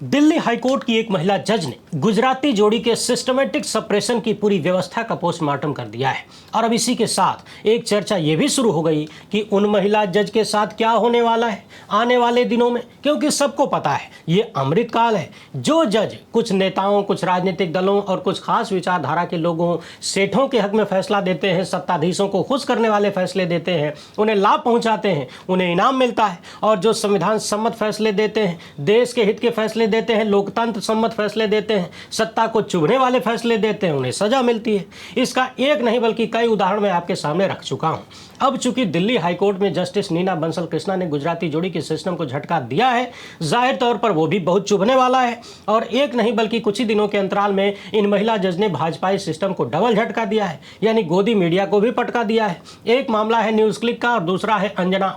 Delhi high court की एक महिला जज ने गुजराती जोड़ी के सिस्टमेटिक सप्रेशन की पूरी व्यवस्था का पोस्टमार्टम कर दिया है। और अब इसी के साथ एक चर्चा यह भी शुरू हो गई कि उन महिला जज के साथ क्या होने वाला है आने वाले दिनों में, क्योंकि सबको पता है ये अमृतकाल है। जो जज कुछ नेताओं, कुछ राजनीतिक दलों और कुछ खास विचारधारा के लोगों, सेठों के हक में फैसला देते हैं, सत्ताधीशों को खुश करने वाले फैसले देते हैं, उन्हें लाभ पहुंचाते हैं, उन्हें इनाम मिलता है। और जो संविधान सम्मत फैसले देते हैं, देश के हित के फैसले देते हैं, लोकतंत्र सम्मत फैसले देते हैं, सत्ता को चुभने वाले फैसले देते हैं, उन्हें सजा मिलती है। इसका एक नहीं बल्कि कई उदाहरण मैं आपके सामने रख चुका हूं। अब चूंकि दिल्ली हाईकोर्ट में जस्टिस नीना बंसल कृष्णा ने गुजराती जोड़ी के सिस्टम को झटका दिया है, जाहिर तौर पर वो भी बहुत चुभने वाला है। और एक नहीं बल्कि कुछ ही दिनों के अंतराल में इन महिला जज ने भाजपाई सिस्टम को डबल झटका दिया है, यानी गोदी मीडिया को भी पटका दिया है। एक मामला है न्यूज क्लिक का और दूसरा है अंजना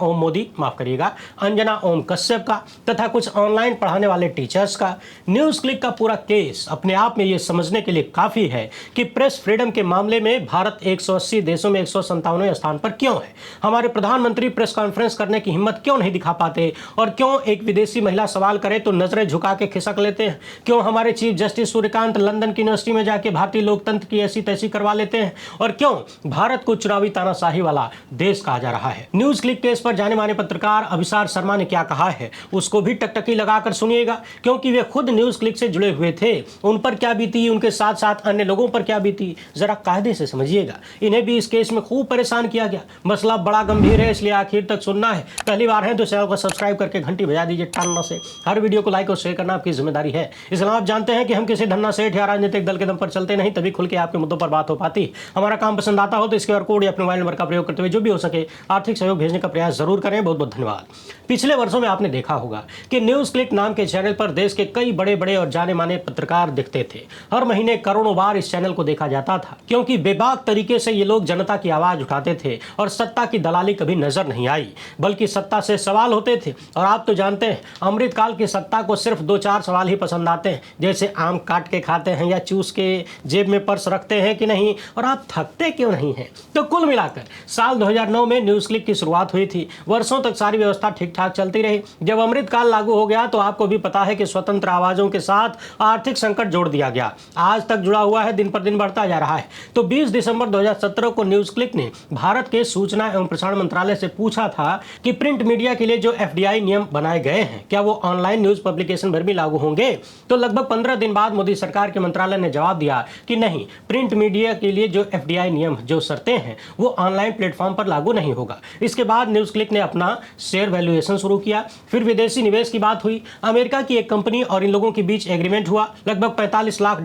ओम कश्यप का तथा कुछ ऑनलाइन पढ़ाने वाले टीचर्स का। न्यूज क्लिक का पूरा केस अपने आप में ये समझने के लिए काफी है कि प्रेस फ्रीडम के मामले में भारत 180 देशों में 157वें स्थान पर क्यों है। हमारे प्रधानमंत्री प्रेस कॉन्फ्रेंस करने की हिम्मत क्यों नहीं दिखा पाते, और क्यों एक विदेशी महिला सवाल करे तो नजरें झुका के खिसक लेते हैं। क्यों हमारे चीफ जस्टिस सूर्यकांत लंदन की यूनिवर्सिटी में जाके भारतीय लोकतंत्र की ऐसी तैसी करवा लेते हैं, और क्यों भारत को चुनावी तानाशाही वाला देश कहा जा रहा है। न्यूज क्लिक केस पर जाने माने पत्रकार अभिसार शर्मा ने क्या कहा है उसको भी टकटकी लगाकर सुनिएगा, क्योंकि वे खुद न्यूज क्लिक से जुड़े हुए थे। उन पर क्या बीती, उनके साथ साथ अन्य लोगों पर क्या बीती, जरा कायदे से समझिएगा। इन्हें भी इस केस में खूब परेशान किया गया। मसला बड़ा गंभीर है, इसलिए आखिर तक सुनना है। पहली बार है तो चैनल को सब्सक्राइब करके घंटी बजा दीजिए टन से। हर वीडियो को लाइक और शेयर करना आपकी जिम्मेदारी है। इसलिए आप जानते हैं कि हम किसी धन्ना सेठ या राजनीतिक दल के दम पर चलते नहीं, तभी खुल के आपके मुद्दों पर बात हो पाती। हमारा काम पसंद आता हो तो इसके QR कोड या अपने मोबाइल नंबर का प्रयोग करते हुए जो भी हो सके आर्थिक सहयोग भेजने का प्रयास जरूर करें। बहुत बहुत धन्यवाद। पिछले वर्षों में आपने देखा होगा कि न्यूज क्लिक नाम के चैनल पर देश के कई बड़े बड़े और जाने माने पत्रकार दिखते थे। हर महीने करोड़ों बार इस चैनल को देखा जाता था, क्योंकि बेबाक तरीके से ये लोग जनता की आवाज उठाते थे और सत्ता की दलाली कभी नजर नहीं आई, बल्कि सत्ता से सवाल होते थे। और आप तो जानते हैं अमृतकाल की सत्ता को सिर्फ 2-4 सवाल ही पसंद आते हैं, जैसे आम काट के खाते हैं या चूस के जेब में पर्स रखते हैं कि नहीं, और आप थकते क्यों नहीं हैं। तो कुल मिलाकर साल 2009 में न्यूज क्लिक की शुरुआत हुई थी। वर्षों तक सारी व्यवस्था ठीक ठाक चलती रही। जब अमृतकाल लागू हो गया तो आपको भी पता है कि स्वतंत्र आवाजों के साथ आर्थिक संकट जोड़ दिया गया। आज तक जुड़ा हुआ है, दिन पर दिन बढ़ता जा रहा है। तो 20 दिसंबर 2017 को न्यूज क्लिक ने भारत के सूचना एवं प्रसारण मंत्रालय से पूछा था कि प्रिंट मीडिया के लिए जो FDI नियम बनाए गए हैं क्या वो ऑनलाइन न्यूज पब्लिकेशन पर भी लागू होंगे। तो लगभग 15 दिन बाद मोदी सरकार के मंत्रालय ने जवाब दिया कि नहीं, प्रिंट मीडिया के लिए जो FDI नियम, जो शर्तें हैं, वो ऑनलाइन प्लेटफॉर्म पर लागू नहीं होगा। इसके बाद न्यूज क्लिक ने अपना शेयर वैल्यूएशन शुरू किया। फिर विदेशी निवेश की बात हुई। अमेरिका की एक कंपनी और इन लोगों के बीच एग्रीमेंट हुआ। लगभग $45 लाख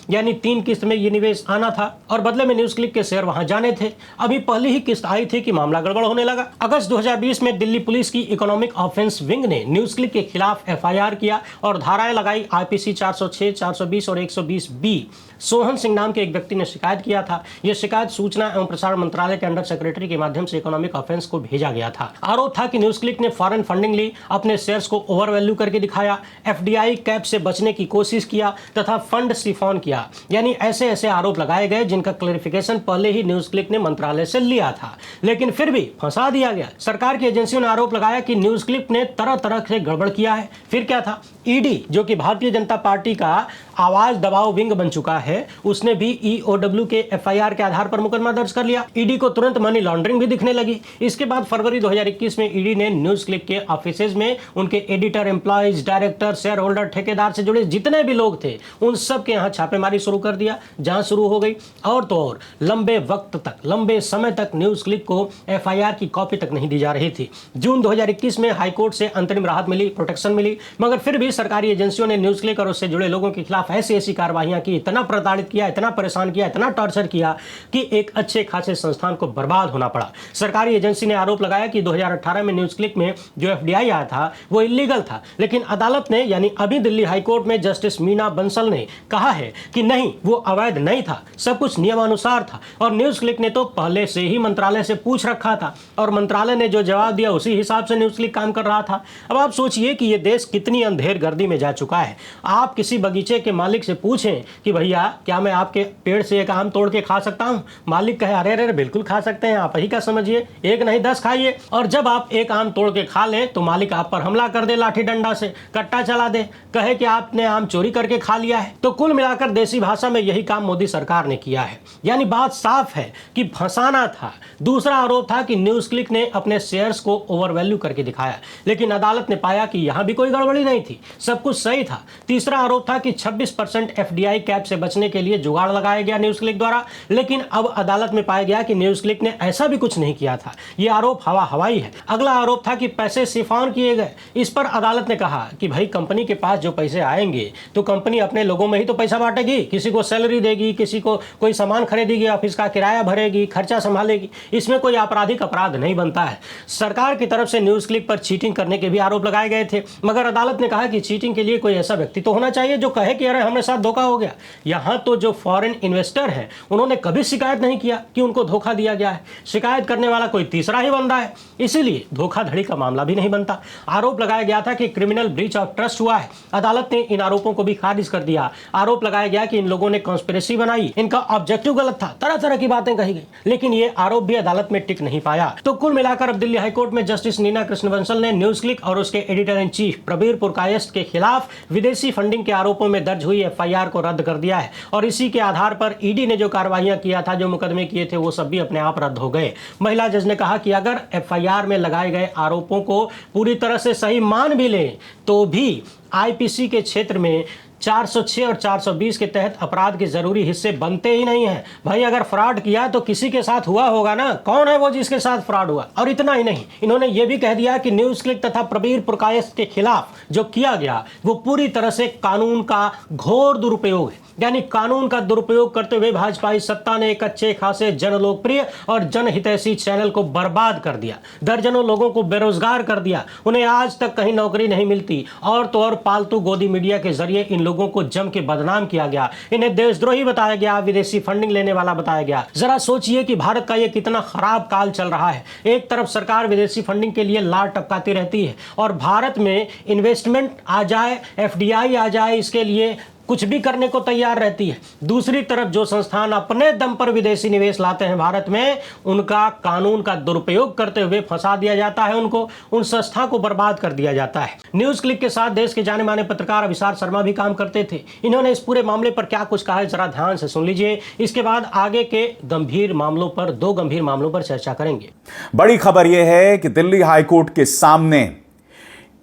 यानी 3 किस्त में ये निवेश आना था और बदले में न्यूज क्लिक के शेयर वहां जाने थे। अभी पहली ही किस्त आई थी कि मामला गड़बड़ होने लगा। अगस्त 2020 में दिल्ली पुलिस की इकोनॉमिक ऑफेंस विंग ने न्यूज क्लिक के खिलाफ FIR किया और धाराएं लगाई। IPC 406, 420 और 120B। सोहन सिंह नाम के एक व्यक्ति ने शिकायत किया था। यह शिकायत सूचना एवं प्रसारण मंत्रालय के अंडर सेक्रेटरी के माध्यम से इकोनॉमिक ऑफेंस को भेजा गया था। आरोप था कि न्यूज क्लिक ने फॉरेन फंडिंग ली, अपने शेयर्स को ओवर वैल्यू करके दिखाया, FDI कैप से बचने की कोशिश किया तथा फंड सिफॉन किया। यानी ऐसे ऐसे आरोप लगाए गए जिनका क्लैरिफिकेशन पहले ही न्यूज क्लिक ने मंत्रालय से लिया था, लेकिन फिर भी फंसा दिया गया। सरकार की एजेंसियों ने आरोप लगाया कि न्यूज क्लिक ने तरह तरह से गड़बड़ किया है। फिर क्या था, ED जो कि भारतीय जनता पार्टी का आवाज दबाव विंग बन चुका है, उसने भी EOW के FIR के आधार पर मुकदमा दर्ज कर लिया। ED को तुरंत मनी लॉन्ड्रिंग भी दिखने लगी। इसके बाद फरवरी 2021 में ED ने न्यूज क्लिक के ऑफिसेज में उनके editor, employees, director, share holder, ठेकेदार से जुड़े जितने भी लोग थे उन सब के यहाँ छापेमारी शुरू कर दिया। जांच शुरू हो गई। और तो और लंबे वक्त तक, लंबे समय तक न्यूज क्लिक को FIR की कॉपी तक नहीं दी जा रही थी। जून 2021 में हाईकोर्ट से अंतरिम राहत मिली, प्रोटेक्शन मिली, मगर फिर भी सरकारी एजेंसियों ने न्यूज क्लिक और उससे जुड़े लोगों के खिलाफ ऐसी ऐसी कार्रवाइयां की, इतना प्रताड़ित किया, इतना परेशान किया, इतना टॉर्चर किया कि एक अच्छे खासे संस्थान को बर्बाद होना पड़ा। सरकारी एजेंसी ने आरोप लगाया कि 2018 में न्यूज क्लिक में जो FDI आया था वो इलीगल था, लेकिन अदालत ने, यानी अभी दिल्ली हाईकोर्ट में जस्टिस मीना बंसल ने कहा है कि नहीं, वो अवैध नहीं था, सब कुछ नियमानुसार था। और न्यूज क्लिक ने तो पहले से ही मंत्रालय से पूछ रखा था और मंत्रालय ने जो जवाब दिया उसी हिसाब से न्यूज क्लिक काम कर रहा था। अब आप सोचिए कि ये देश कितनी अंधेर गर्दी में जा चुका है। आप किसी बगीचे के मालिक से पूछें कि भैया क्या मैं आपके पेड़ से एक आम तोड़ के खा सकता हूँ, मालिक कहे अरे अरे बिल्कुल खा सकते हैं, आप ही का समझिए, एक नहीं 10 खाइए। और जब आप एक आम तोड़ के खा लें तो मालिक आप पर हमला कर दे, लाठी डंडा से कट्टा चला दे, कहे कि आपने आम चोरी करके खा लिया है। तो कुल मिलाकर देसी भाषा में यही काम मोदी सरकार ने किया है। यानी बात साफ है कि फंसाना था। दूसरा आरोप था कि न्यूज क्लिक ने अपने शेयर्स को ओवरवैल्यू करके दिखाया, लेकिन अदालत ने पाया कि यहां भी कोई गड़बड़ी नहीं थी, सब कुछ सही था। तीसरा आरोप था कि 26% एफडीआई कैप से बचने के लिए जुगाड़ लगाया गया न्यूज क्लिक द्वारा, लेकिन अब अदालत में पाया गया कि न्यूज क्लिक ने ऐसा भी कुछ नहीं किया था। यह आरोप हवाई है। अगला आरोप था कि पैसे सिफान किए गए। इस पर अदालत ने कहा कि भाई कंपनी के पास जो पैसे आएंगे तो कंपनी अपने लोगों में ही तो पैसा बांटेगी, किसी को सैलरी देगी, किसी को कोई सामान खरीदेगी, ऑफिस का किराया भरेगी, खर्चा संभालेगी, इसमें कोई आपराधिक अपराध नहीं बनता है। सरकार की तरफ से न्यूज क्लिक पर चीटिंग करने के भी आरोप लगाए गए थे, मगर अदालत ने कहा कि चीटिंग के लिए कोई ऐसा व्यक्ति तो होना चाहिए जो कहे कि अरे हमारे साथ धोखा हो गया। यहां तो जो फॉरेन इन्वेस्टर हैं उन्होंने कभी शिकायत नहीं किया कि उनको धोखा दिया गया है। शिकायत करने वाला कोई तीसरा ही बंदा है, इसीलिए धोखाधड़ी का मामला भी नहीं बनता। आरोप लगाया गया था कि क्रिमिनल ब्रीच ऑफ ट्रस्ट हुआ है। अदालत ने इन आरोपों को भी खारिज कर दिया। आरोप लगाया गया कि इन लोगों ने कॉन्स्पिरेसी बनाई, इनका ऑब्जेक्टिव गलत था, तरह तरह की बातें कही गई, लेकिन ये आरोप भी अदालत में टिक नहीं पाया। तो कुल मिलाकर अब दिल्ली हाईकोर्ट में जस्टिस नीना कृष्ण बंसल ने न्यूज क्लिक और उसके editor in chief Prabir Purkayastha के खिलाफ विदेशी फंडिंग के आरोपों में दर्ज हुई एफआईआर को रद्द कर दिया है, और इसी के आधार पर ईडी ने जो कार्रवाइयां किया था, जो मुकदमे किए थे, वो सब भी अपने आप रद्द हो गए। महिला जज ने कहा कि अगर एफआईआर में लगाए गए आरोपों को पूरी तरह से सही मान भी लें तो भी आईपीसी के क्षेत्र में 406 और 420 के तहत अपराध के जरूरी हिस्से बनते ही नहीं हैं। भाई अगर फ्रॉड किया तो किसी के साथ हुआ होगा ना, कौन है वो जिसके साथ फ्रॉड हुआ। और इतना ही नहीं, इन्होंने ये भी कह दिया कि न्यूज क्लिक तथा प्रबीर पुरकायस्थ के खिलाफ जो किया गया वो पूरी तरह से कानून का घोर दुरुपयोग है। यानी कानून का दुरुपयोग करते हुए भाजपाई सत्ता ने एक अच्छे खासे जन लोकप्रिय और जनहितैषी चैनल को बर्बाद कर दिया, दर्जनों लोगों को बेरोजगार कर दिया, उन्हें आज तक कहीं नौकरी नहीं मिलती, और तो और पालतू गोदी मीडिया के जरिए इन लोगों को जम के बदनाम किया गया, इन्हें देशद्रोही बताया गया, विदेशी फंडिंग लेने वाला बताया गया। जरा सोचिए कि भारत का ये कितना खराब काल चल रहा है। एक तरफ सरकार विदेशी फंडिंग के लिए लार टपकाती रहती है और भारत में इन्वेस्टमेंट आ जाए, एफडीआई आ जाए, इसके लिए कुछ भी करने को तैयार रहती है। दूसरी तरफ जो संस्थान अपने दम पर विदेशी निवेश लाते हैं भारत में, उनका कानून का दुरुपयोग करते हुए फंसा दिया जाता है, उनको, उन संस्था को बर्बाद कर दिया जाता है। न्यूज क्लिक के साथ देश के जाने माने पत्रकार अभिसार शर्मा भी काम करते थे। इन्होंने इस पूरे मामले पर क्या कुछ कहा है, जरा ध्यान से सुन लीजिए। इसके बाद आगे के गंभीर मामलों पर, दो गंभीर मामलों पर चर्चा करेंगे। बड़ी खबर यह है कि दिल्ली हाईकोर्ट के सामने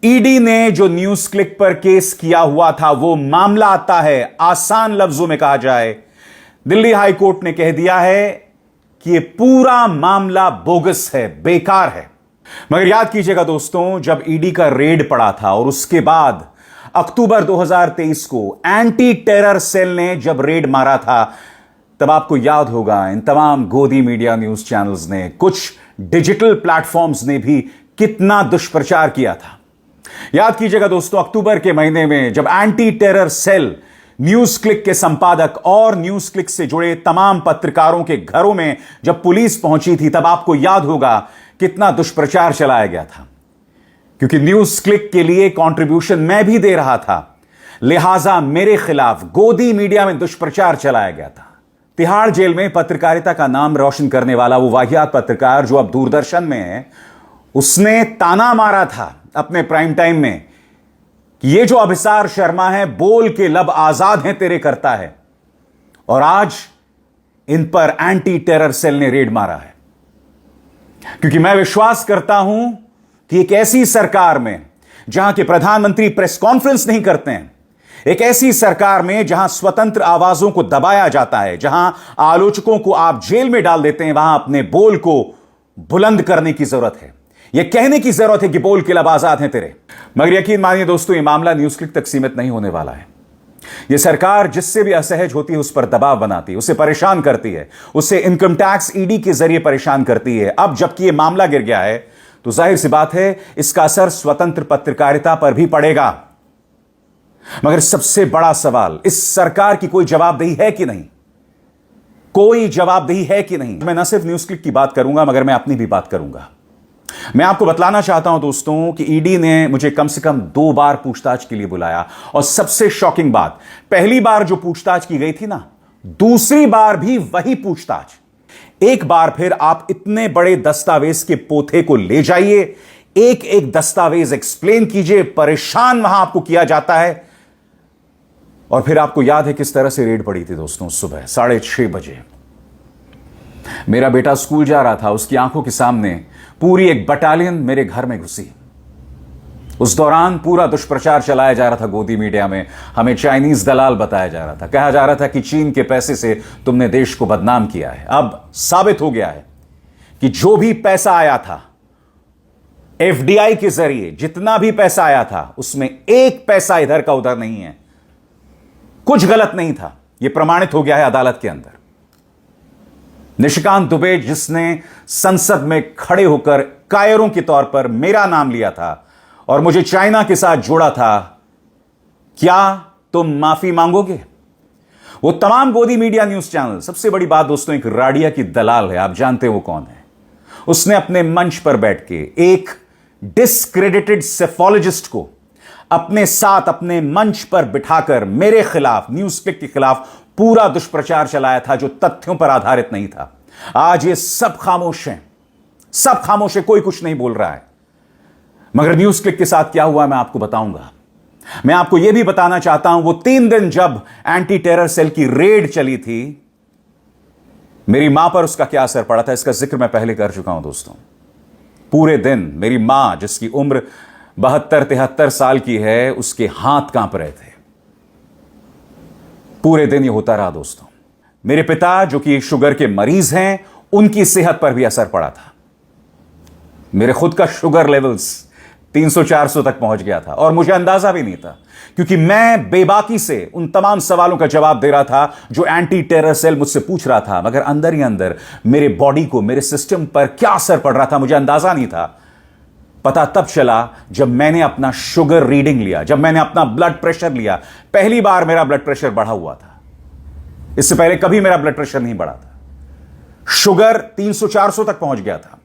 ईडी ने जो न्यूज क्लिक पर केस किया हुआ था वो मामला आता है, आसान लफ्जों में कहा जाए, दिल्ली हाईकोर्ट ने कह दिया है कि यह पूरा मामला बोगस है, बेकार है। मगर याद कीजिएगा दोस्तों, जब ईडी का रेड पड़ा था और उसके बाद अक्टूबर 2023 को एंटी टेरर सेल ने जब रेड मारा था, तब आपको याद होगा इन तमाम गोदी मीडिया न्यूज चैनल्स ने, कुछ डिजिटल प्लेटफॉर्म्स ने भी कितना दुष्प्रचार किया था। याद कीजिएगा दोस्तों, अक्टूबर के महीने में जब anti terror cell NewsClick के संपादक और न्यूज क्लिक से जुड़े तमाम पत्रकारों के घरों में जब पुलिस पहुंची थी, तब आपको याद होगा कितना दुष्प्रचार चलाया गया था। क्योंकि न्यूज क्लिक के लिए कंट्रीब्यूशन मैं भी दे रहा था, लिहाजा मेरे खिलाफ गोदी मीडिया में दुष्प्रचार चलाया गया था। तिहाड़ जेल में पत्रकारिता का नाम रोशन करने वाला वो वाहियात पत्रकार जो अब दूरदर्शन में है, उसने ताना मारा था अपने प्राइम टाइम में कि ये जो अभिसार शर्मा है, बोल के लब आजाद हैं तेरे करता है, और आज इन पर एंटी टेरर सेल ने रेड मारा है। क्योंकि मैं विश्वास करता हूं कि एक ऐसी सरकार में जहां के प्रधानमंत्री प्रेस कॉन्फ्रेंस नहीं करते हैं, एक ऐसी सरकार में जहां स्वतंत्र आवाजों को दबाया जाता है, जहां आलोचकों को आप जेल में डाल देते हैं, वहां अपने बोल को बुलंद करने की जरूरत है। यह कहने की जरूरत है कि बोल के लब आजाद हैं तेरे। मगर यकीन मानिए दोस्तों, यह मामला न्यूज क्लिक तक सीमित नहीं होने वाला है। यह सरकार जिससे भी असहज होती है उस पर दबाव बनाती है, उसे परेशान करती है, उसे इनकम टैक्स ईडी के जरिए परेशान करती है। अब जबकि यह मामला गिर गया है तो जाहिर सी बात है इसका असर स्वतंत्र पत्रकारिता पर भी पड़ेगा। मगर सबसे बड़ा सवाल, इस सरकार की कोई जवाबदेही है कि नहीं? कोई जवाबदेही है कि नहीं? मैं न सिर्फ न्यूज क्लिक की बात करूंगा, मगर मैं अपनी भी बात करूंगा। मैं आपको बतलाना चाहता हूं दोस्तों कि ईडी ने मुझे कम से कम 2 बार पूछताछ के लिए बुलाया, और सबसे शॉकिंग बात, पहली बार जो पूछताछ की गई थी ना, दूसरी बार भी वही पूछताछ। एक बार फिर आप इतने बड़े दस्तावेज के पोथे को ले जाइए, एक एक दस्तावेज एक्सप्लेन कीजिए, परेशान वहां आपको किया जाता है। और फिर आपको याद है किस तरह से रेड पड़ी थी दोस्तों? सुबह 6:30 बजे मेरा बेटा स्कूल जा रहा था, उसकी आंखों के सामने पूरी एक बटालियन मेरे घर में घुसी। उस दौरान पूरा दुष्प्रचार चलाया जा रहा था गोदी मीडिया में, हमें चाइनीज दलाल बताया जा रहा था, कहा जा रहा था कि चीन के पैसे से तुमने देश को बदनाम किया है। अब साबित हो गया है कि जो भी पैसा आया था एफडीआई के जरिए, जितना भी पैसा आया था, उसमें एक पैसा इधर का उधर नहीं है, कुछ गलत नहीं था। यह प्रमाणित हो गया है अदालत के अंदर। निशिकांत दुबे, जिसने संसद में खड़े होकर कायरों के तौर पर मेरा नाम लिया था और मुझे चाइना के साथ जोड़ा था, क्या तुम माफी मांगोगे? वो तमाम गोदी मीडिया न्यूज चैनल, सबसे बड़ी बात दोस्तों, एक राडिया की दलाल है, आप जानते हो वो कौन है। उसने अपने मंच पर बैठ के एक डिस्क्रेडिटेड सेफोलॉजिस्ट को अपने साथ अपने मंच पर बिठाकर मेरे खिलाफ, न्यूज क्लिक के खिलाफ पूरा दुष्प्रचार चलाया था जो तथ्यों पर आधारित नहीं था। आज ये सब खामोश हैं, सब खामोश है, कोई कुछ नहीं बोल रहा है। मगर न्यूज क्लिक के साथ क्या हुआ मैं आपको बताऊंगा। मैं आपको यह भी बताना चाहता हूं, वो 3 दिन जब एंटी टेरर सेल की रेड चली थी, मेरी मां पर उसका क्या असर पड़ा था, इसका जिक्र मैं पहले कर चुका हूं दोस्तों। पूरे दिन मेरी मां, जिसकी उम्र 72-73 साल की है, उसके हाथ कांप रहे थे। पूरे दिन यह होता रहा दोस्तों। मेरे पिता, जो कि शुगर के मरीज हैं, उनकी सेहत पर भी असर पड़ा था। मेरे खुद का शुगर लेवल्स 300-400 तक पहुंच गया था और मुझे अंदाजा भी नहीं था, क्योंकि मैं बेबाकी से उन तमाम सवालों का जवाब दे रहा था जो एंटी टेरर सेल मुझसे पूछ रहा था, मगर अंदर ही अंदर मेरे बॉडी को, मेरे सिस्टम पर क्या असर पड़ रहा था मुझे अंदाजा नहीं था। पता तब चला जब मैंने अपना शुगर रीडिंग लिया, जब मैंने अपना ब्लड प्रेशर लिया। पहली बार मेरा ब्लड प्रेशर बढ़ा हुआ था, इससे पहले कभी मेरा ब्लड प्रेशर नहीं बढ़ा था। शुगर 300-400 तक पहुंच गया था।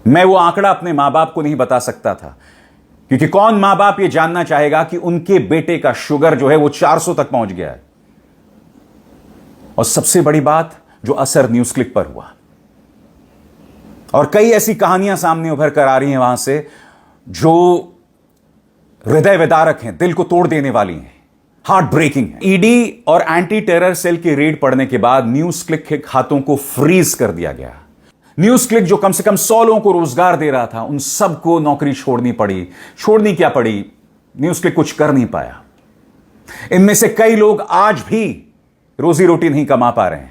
मैं वो आंकड़ा अपने मां बाप को नहीं बता सकता था, क्योंकि कौन मां बाप ये जानना चाहेगा कि उनके बेटे का शुगर जो है वो 400 तक पहुंच गया है। और सबसे बड़ी बात, जो असर न्यूज क्लिक पर हुआ, और कई ऐसी कहानियां सामने उभर कर आ रही हैं वहां से जो हृदय विदारक हैं, दिल को तोड़ देने वाली हैं, हार्ट ब्रेकिंग है। ईडी और एंटी टेरर सेल की रेड पड़ने के बाद न्यूज क्लिक के खातों को फ्रीज कर दिया गया। न्यूज क्लिक जो कम से कम 100 लोगों को रोजगार दे रहा था, उन सबको नौकरी छोड़नी पड़ी। छोड़नी क्या पड़ी, न्यूज क्लिक कुछ कर नहीं पाया। इनमें से कई लोग आज भी रोजी रोटी नहीं कमा पा रहे हैं।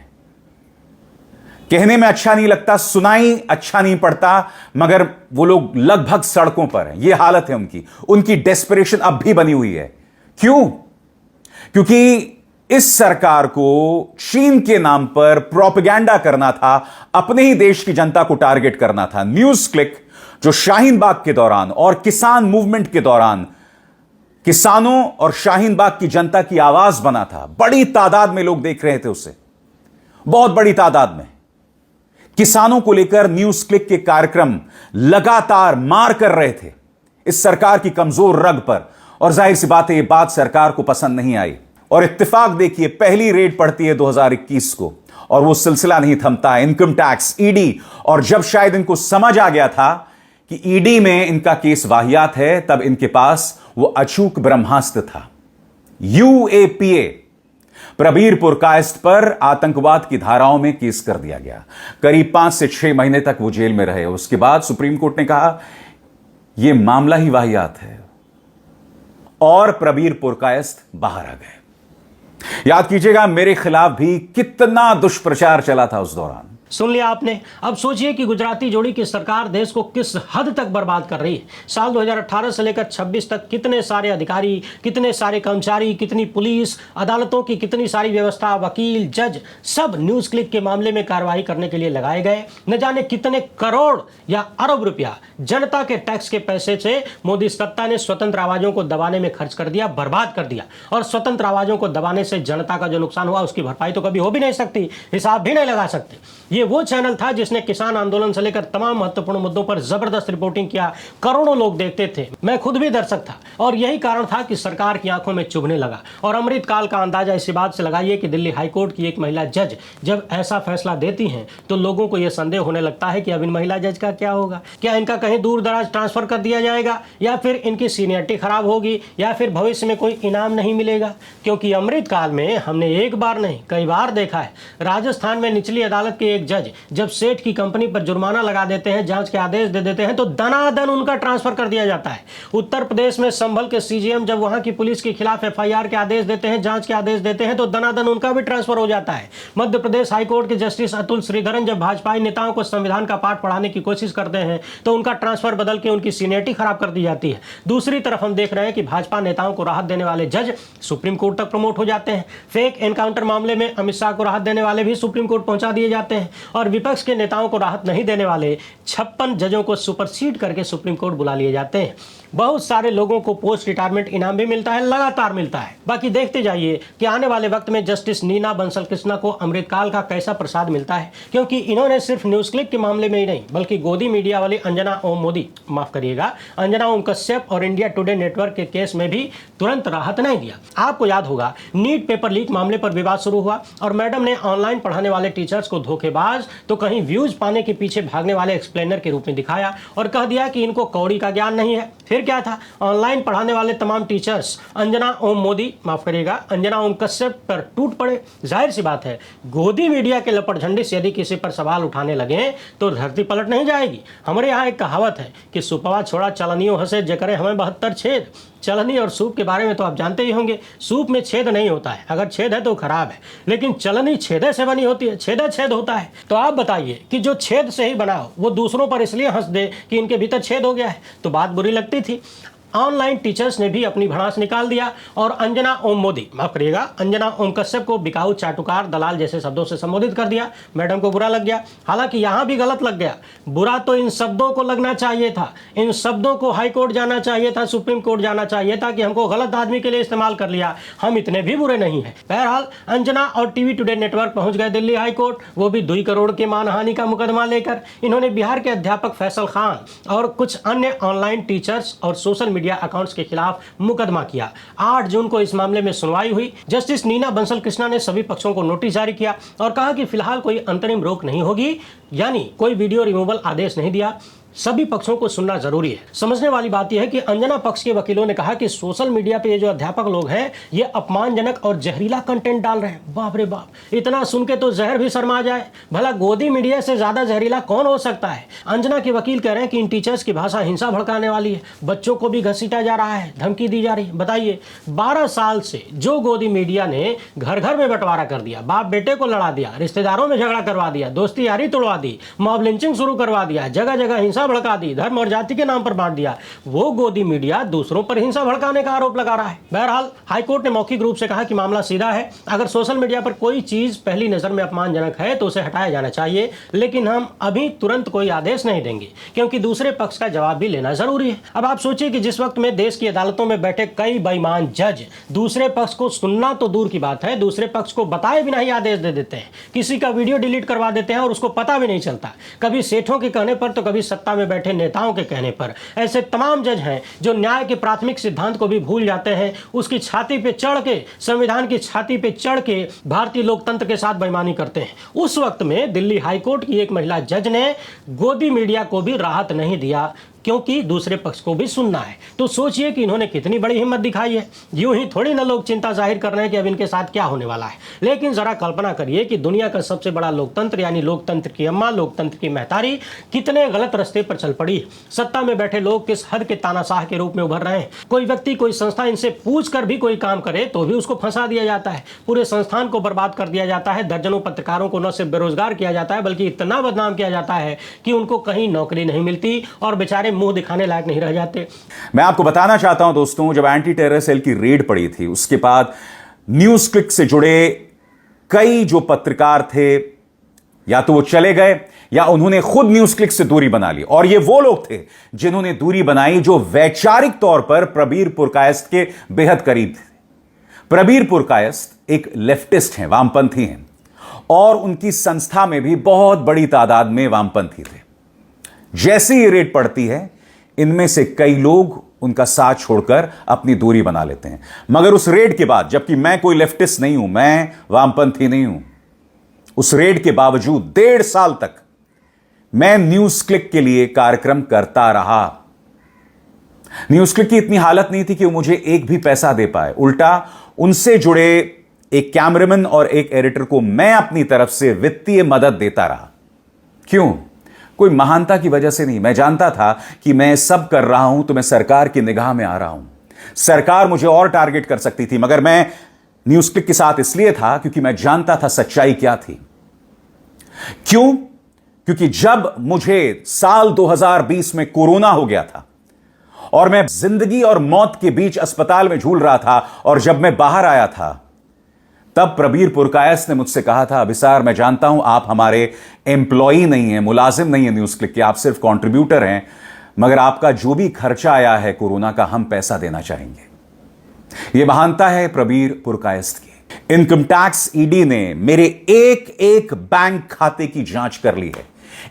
कहने में अच्छा नहीं लगता, सुनाई अच्छा नहीं पड़ता, मगर वो लोग लगभग सड़कों पर हैं। ये हालत है उनकी। उनकी डेस्परेशन अब भी बनी हुई है। क्यों? क्योंकि इस सरकार को चीन के नाम पर प्रोपेगेंडा करना था, अपने ही देश की जनता को टारगेट करना था। न्यूज क्लिक जो शाहीन बाग के दौरान और किसान मूवमेंट के दौरान किसानों और शाहीन बाग की जनता की आवाज बना था, बड़ी तादाद में लोग देख रहे थे उसे, बहुत बड़ी तादाद में। किसानों को लेकर न्यूज क्लिक के कार्यक्रम लगातार मार कर रहे थे इस सरकार की कमजोर रग पर, और जाहिर सी बात है यह बात सरकार को पसंद नहीं आई। और इत्तेफाक देखिए, पहली रेड पड़ती है 2021 को और वो सिलसिला नहीं थमता। इनकम टैक्स, ईडी, और जब शायद इनको समझ आ गया था कि ईडी में इनका केस वाहियात है, तब इनके पास वो अचूक ब्रह्मास्त्र था, यूएपीए। प्रबीर पुरकायस्थ पर आतंकवाद की धाराओं में केस कर दिया गया। करीब 5 से 6 महीने तक वो जेल में रहे। उसके बाद सुप्रीम कोर्ट ने कहा यह मामला ही वाहियात है, और प्रबीर पुरकायस्थ बाहर आ गए। याद कीजिएगा, मेरे खिलाफ भी कितना दुष्प्रचार चला था उस दौरान। सुन लिया आपने। अब सोचिए कि गुजराती जोड़ी की सरकार देश को किस हद तक बर्बाद कर रही है। साल 2018 से लेकर 26 तक कितने सारे अधिकारी, कितने सारे कर्मचारी, कितनी पुलिस, अदालतों की कितनी सारी व्यवस्था, वकील, जज, सब न्यूज क्लिक के मामले में कार्रवाई करने के लिए लगाए गए। न जाने कितने करोड़ या अरब रुपया जनता के टैक्स के पैसे से मोदी सत्ता ने स्वतंत्र आवाजों को दबाने में खर्च कर दिया, बर्बाद कर दिया। और स्वतंत्र आवाजों को दबाने से जनता का जो नुकसान हुआ उसकी भरपाई तो कभी हो भी नहीं सकती, हिसाब भी नहीं लगा सकते। ये वो चैनल था जिसने किसान आंदोलन से लेकर तमाम महत्वपूर्ण मुद्दों पर जबरदस्त रिपोर्टिंग किया, करोड़ों लोग देखते थे। मैं खुद भी दर्शक था और यही कारण था कि सरकार की आंखों में चुभने लगा। और अमृतकाल का अंदाजा इसी बात से लगाइए कि दिल्ली हाईकोर्ट की एक महिला जज जब ऐसा फैसला देती हैं तो लोगों को यह संदेह होने लगता है कि अब इन महिला जज का क्या होगा। क्या इनका कहीं दूर दराज ट्रांसफर कर दिया जाएगा, या फिर इनकी सीनियरिटी खराब होगी, या फिर भविष्य में कोई इनाम नहीं मिलेगा। क्योंकि अमृतकाल में हमने एक बार नहीं कई बार देखा है, राजस्थान में निचली अदालत के एक जज जब सेठ की कंपनी पर जुर्माना लगा देते हैं, जांच के आदेश दे देते हैं, तो दनादन उनका ट्रांसफर कर दिया जाता है। उत्तर प्रदेश में संभल के सीजीएम जब वहां की पुलिस के खिलाफ एफआईआर के आदेश देते हैं, जांच के आदेश देते हैं, तो दनादन उनका भी ट्रांसफर हो जाता है। मध्य प्रदेश हाईकोर्ट के जस्टिस अतुल श्रीधरन जब भाजपाई नेताओं को संविधान का पाठ पढ़ाने की कोशिश करते हैं तो उनका ट्रांसफर बदल के उनकी सीनियरिटी खराब कर दी जाती है। दूसरी तरफ हम देख रहे हैं कि भाजपा नेताओं को राहत देने वाले जज सुप्रीम कोर्ट तक प्रमोट हो जाते हैं। फेक एनकाउंटर मामले में अमित शाह को राहत देने वाले भी सुप्रीम कोर्ट पहुंचा दिए जाते हैं, और विपक्ष के नेताओं को राहत नहीं देने वाले 56 जजों को सुपरसीड करके सुप्रीम कोर्ट बुला लिए जाते हैं। बहुत सारे लोगों को पोस्ट रिटायरमेंट इनाम भी मिलता है, लगातार मिलता है। बाकी देखते जाइए कि आने वाले वक्त में जस्टिस नीना बंसल कृष्णा को अमृतकाल का कैसा प्रसाद मिलता है, क्योंकि इन्होंने सिर्फ न्यूज क्लिक के मामले में ही नहीं बल्कि गोदी मीडिया वाली अंजना ओम कश्यप और इंडिया टुडे नेटवर्क के केस में भी तुरंत राहत नहीं दिया। आपको याद होगा, नीट पेपर लीक मामले पर विवाद शुरू हुआ और मैडम ने ऑनलाइन पढ़ाने वाले टीचर्स को धोखेबाज तो कहीं व्यूज पाने के पीछे भागने वाले एक्सप्लेनर के रूप में दिखाया और कह दिया कि इनको कौड़ी का ज्ञान नहीं है। फिर क्या था, ऑनलाइन पढ़ाने वाले तमाम टीचर्स अंजना ओम कश्यप पर टूट पड़े। जाहिर सी बात है, गोदी मीडिया के लपट झंडे से यदि किसी पर सवाल उठाने लगे तो धरती पलट नहीं जाएगी। हमारे यहाँ एक कहावत है कि सुपवा छोड़ा चलनियों हंसे जकरे हमें 72 छेद। चलनी और सूप के बारे में तो आप जानते ही होंगे, सूप में छेद नहीं होता है, अगर छेद है तो खराब है, लेकिन चलनी छेदे से बनी होती है, छेदा छेद होता है। तो आप बताइए कि जो छेद से ही बना हो वो दूसरों पर इसलिए हंस दे कि इनके भीतर छेद हो गया है, तो बात बुरी लगती थी। ऑनलाइन टीचर्स ने भी अपनी भड़ास निकाल दिया और अंजना ओम कश्यप को बिकाऊ, चाटुकार, दलाल जैसे शब्दों से संबोधित कर दिया। मैडम को बुरा लग गया, हालांकि यहां भी गलत लग गया। बुरा तो इन शब्दों को लगना चाहिए था, इन शब्दों को हाई कोर्ट जाना चाहिए था, सुप्रीम कोर्ट जाना चाहिए था कि हमको गलत आदमी के लिए इस्तेमाल कर लिया, हम इतने भी बुरे नहीं हैं। बहरहाल अंजना और टीवी टुडे नेटवर्क पहुंच गए दिल्ली हाई कोर्ट, वो भी 2 करोड़ के मानहानि का मुकदमा लेकर। इन्होंने बिहार के अध्यापक फैसल खान और कुछ अन्य ऑनलाइन टीचर्स और सोशल मीडिया अकाउंट्स के खिलाफ मुकदमा किया। 8 जून को इस मामले में सुनवाई हुई। जस्टिस नीना बंसल कृष्णा ने सभी पक्षों को नोटिस जारी किया और कहा कि फिलहाल कोई अंतरिम रोक नहीं होगी, यानी कोई वीडियो रिमूवल आदेश नहीं दिया। सभी पक्षों को सुनना जरूरी है। समझने वाली बात यह है कि अंजना पक्ष के वकीलों ने कहा कि सोशल मीडिया पे ये जो अध्यापक लोग हैं ये अपमानजनक और जहरीला कंटेंट डाल रहे हैं। बाप रे बाप, इतना सुन के तो जहर भी शर्मा जाए। भला गोदी मीडिया से ज्यादा जहरीला कौन हो सकता है। अंजना के वकील कह रहे हैं कि इन टीचर्स की भाषा हिंसा भड़काने वाली है, बच्चों को भी घसीटा जा रहा है, धमकी दी जा रही है। बताइए, 12 साल से जो गोदी मीडिया ने घर घर में बंटवारा कर दिया, बाप बेटे को लड़ा दिया, रिश्तेदारों में झगड़ा करवा दिया, दोस्ती यारी तोड़वा दी, मॉब लिंचिंग शुरू करवा दिया, जगह जगह हिंसा भड़का दी, धर्म और जाति के नाम पर बांट दिया, वो गोदी मीडिया दूसरों पर हिंसा भड़काने का आरोप लगा रहा है। बहरहाल हाईकोर्ट ने मौखिक रूप से कहा कि मामला सीधा है, अगर सोशल मीडिया पर कोई चीज पहली नजर में अपमानजनक है तो उसे हटाया जाना चाहिए, लेकिन हम अभी तुरंत कोई आदेश नहीं देंगे क्योंकि दूसरे पक्ष का जवाब भी लेना जरूरी है। अब आप सोचिए कि जिस वक्त में देश की अदालतों में बैठे कई बेईमान जज दूसरे पक्ष को सुनना तो दूर की बात है, दूसरे पक्ष को बताए बिना ही आदेश दे देते हैं, किसी का वीडियो डिलीट करवा देते हैं और उसको पता भी नहीं चलता, कभी सेठों के कहने पर तो कभी सत्ता में बैठे नेताओं के कहने पर। ऐसे तमाम जज हैं जो न्याय के प्राथमिक सिद्धांत को भी भूल जाते हैं, उसकी छाती पे चढ़ के, संविधान की छाती पे चढ़ के भारतीय लोकतंत्र के साथ बेईमानी करते हैं। उस वक्त में दिल्ली हाईकोर्ट की एक महिला जज ने गोदी मीडिया को भी राहत नहीं दिया क्योंकि दूसरे पक्ष को भी सुनना है। तो सोचिए कि इन्होंने कितनी बड़ी हिम्मत दिखाई है। यूं ही थोड़ी ना लोग चिंता जाहिर कर रहे हैं कि अब इनके साथ क्या होने वाला है, लेकिन जरा कल्पना करिए कि दुनिया का सबसे बड़ा लोकतंत्र यानी लोकतंत्र की अम्मा, लोकतंत्र की महतारी कितने गलत रास्ते पर चल पड़ी। सत्ता में बैठे लोग किस हद के तानाशाह के रूप में उभर रहे हैं। कोई व्यक्ति, कोई संस्था इनसे पूछ कर भी कोई काम करे तो भी उसको फंसा दिया जाता है, पूरे संस्थान को बर्बाद कर दिया जाता है, दर्जनों पत्रकारों को न सिर्फ बेरोजगार किया जाता है बल्कि इतना बदनाम किया जाता है कि उनको कहीं नौकरी नहीं मिलती और बेचारे मुंह दिखाने लायक नहीं रह जाते। मैं आपको बताना चाहता हूं दोस्तों, जब एंटी टेरर सेल की रेड पड़ी थी उसके बाद न्यूज क्लिक से जुड़े कई जो पत्रकार थे या तो वो चले गए या उन्होंने खुद न्यूज क्लिक से दूरी बना ली, और ये वो लोग थे जिन्होंने दूरी बनाई जो वैचारिक तौर पर प्रबीर पुरकायस्थ के बेहद करीब थे। प्रबीर पुरकायस्थ एक लेफ्टिस्ट हैं, वामपंथी हैं, और उनकी संस्था में भी बहुत बड़ी तादाद में वामपंथी थे। जैसे ही रेड पड़ती है, इनमें से कई लोग उनका साथ छोड़कर अपनी दूरी बना लेते हैं। मगर उस रेड के बाद, जबकि मैं कोई लेफ्टिस्ट नहीं हूं, मैं वामपंथी नहीं हूं, उस रेड के बावजूद 1.5 साल तक मैं न्यूज क्लिक के लिए कार्यक्रम करता रहा। न्यूज क्लिक की इतनी हालत नहीं थी कि वो मुझे एक भी पैसा दे पाए। उल्टा उनसे जुड़े एक कैमरामैन और एक एडिटर को मैं अपनी तरफ से वित्तीय मदद देता रहा। क्यों? कोई महानता की वजह से नहीं। मैं जानता था कि मैं सब कर रहा हूं तो मैं सरकार की निगाह में आ रहा हूं। सरकार मुझे और टारगेट कर सकती थी, मगर मैं न्यूज क्लिक के साथ इसलिए था क्योंकि मैं जानता था सच्चाई क्या थी। क्यों? क्योंकि जब मुझे साल 2020 में कोरोना हो गया था और मैं जिंदगी और मौत के बीच अस्पताल में झूल रहा था, और जब मैं बाहर आया था, तब प्रबीर पुरकायस्थ ने मुझसे कहा था, अभिसार मैं जानता हूं आप हमारे एम्प्लॉई नहीं हैं, मुलाजिम नहीं है न्यूज क्लिक के, आप सिर्फ कंट्रीब्यूटर हैं, मगर आपका जो भी खर्चा आया है कोरोना का, हम पैसा देना चाहेंगे। यह महानता है प्रबीर पुरकायस्थ की। इनकम टैक्स ईडी ने मेरे एक एक बैंक खाते की जांच कर ली है।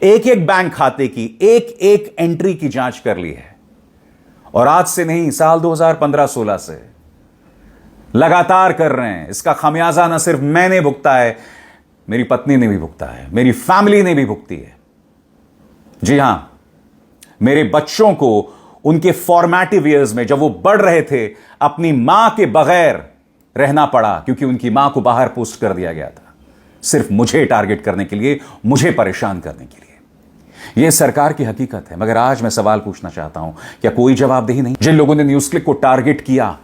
एक एक बैंक खाते की एक एक एंट्री की जांच कर ली है। और आज से नहीं, साल 2015-16 से लगातार कर रहे हैं। इसका खामियाजा न सिर्फ मैंने भुगता है, मेरी पत्नी ने भी भुगता है, मेरी फैमिली ने भी भुगती है। जी हां, मेरे बच्चों को उनके फॉर्मेटिव ईयर्स में, जब वो बढ़ रहे थे, अपनी मां के बगैर रहना पड़ा क्योंकि उनकी मां को बाहर पोस्ट कर दिया गया था, सिर्फ मुझे टारगेट करने के लिए, मुझे परेशान करने के लिए। यह सरकार की हकीकत है। मगर आज मैं सवाल पूछना चाहता हूं, क्या कोई जवाबदेही नहीं? जिन लोगों ने न्यूज क्लिक को टारगेट किया,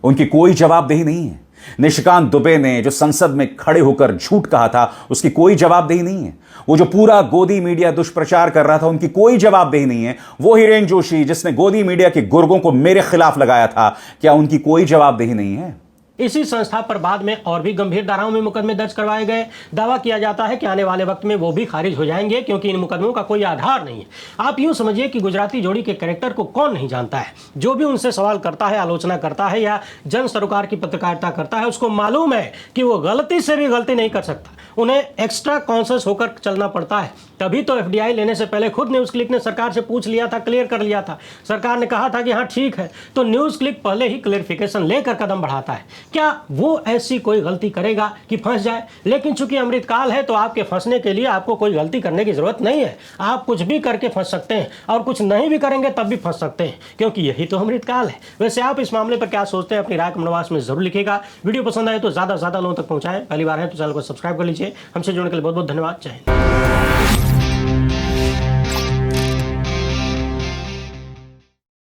उनकी कोई जवाबदेही नहीं है। निशिकांत दुबे ने जो संसद में खड़े होकर झूठ कहा था, उसकी कोई जवाबदेही नहीं है। वो जो पूरा गोदी मीडिया दुष्प्रचार कर रहा था, उनकी कोई जवाबदेही नहीं है। वो हिरेन जोशी जिसने गोदी मीडिया के गुर्गों को मेरे खिलाफ लगाया था, क्या उनकी कोई जवाबदेही नहीं है? इसी संस्था पर बाद में और भी गंभीर धाराओं में मुकदमे दर्ज करवाए गए। दावा किया जाता है कि आने वाले वक्त में वो भी खारिज हो जाएंगे क्योंकि इन मुकदमों का कोई आधार नहीं है। आप यूं समझिए कि गुजराती जोड़ी के कैरेक्टर को कौन नहीं जानता है। जो भी उनसे सवाल करता है, आलोचना करता है या जन सरोकार की पत्रकारिता करता है, उसको मालूम है कि वो गलती से भी गलती नहीं कर सकता। उन्हें एक्स्ट्रा कॉन्शियस होकर चलना पड़ता है। तभी तो एफडीआई लेने से पहले खुद न्यूज क्लिक ने सरकार से पूछ लिया था, क्लियर कर लिया था। सरकार ने कहा था कि हाँ ठीक है, तो न्यूज क्लिक पहले ही क्लियरिफिकेशन लेकर कदम बढ़ाता है। क्या वो ऐसी कोई गलती करेगा कि फंस जाए? लेकिन चूंकि अमृतकाल है तो आपके फंसने के लिए आपको कोई गलती करने की जरूरत नहीं है। आप कुछ भी करके फंस सकते हैं और कुछ नहीं भी करेंगे तब भी फंस सकते हैं, क्योंकि यही तो अमृतकाल है। वैसे आप इस मामले पर क्या सोचते हैं? अपनी राय कमेंट बॉक्स में जरूर लिखिएगा। वीडियो पसंद आए तो ज्यादा से ज्यादा लोगों तक पहुंचाएं। पहली बार है तो चैनल को सब्सक्राइब कर लीजिए। हमसे जुड़ने के लिए बहुत बहुत धन्यवाद। जय हिंद।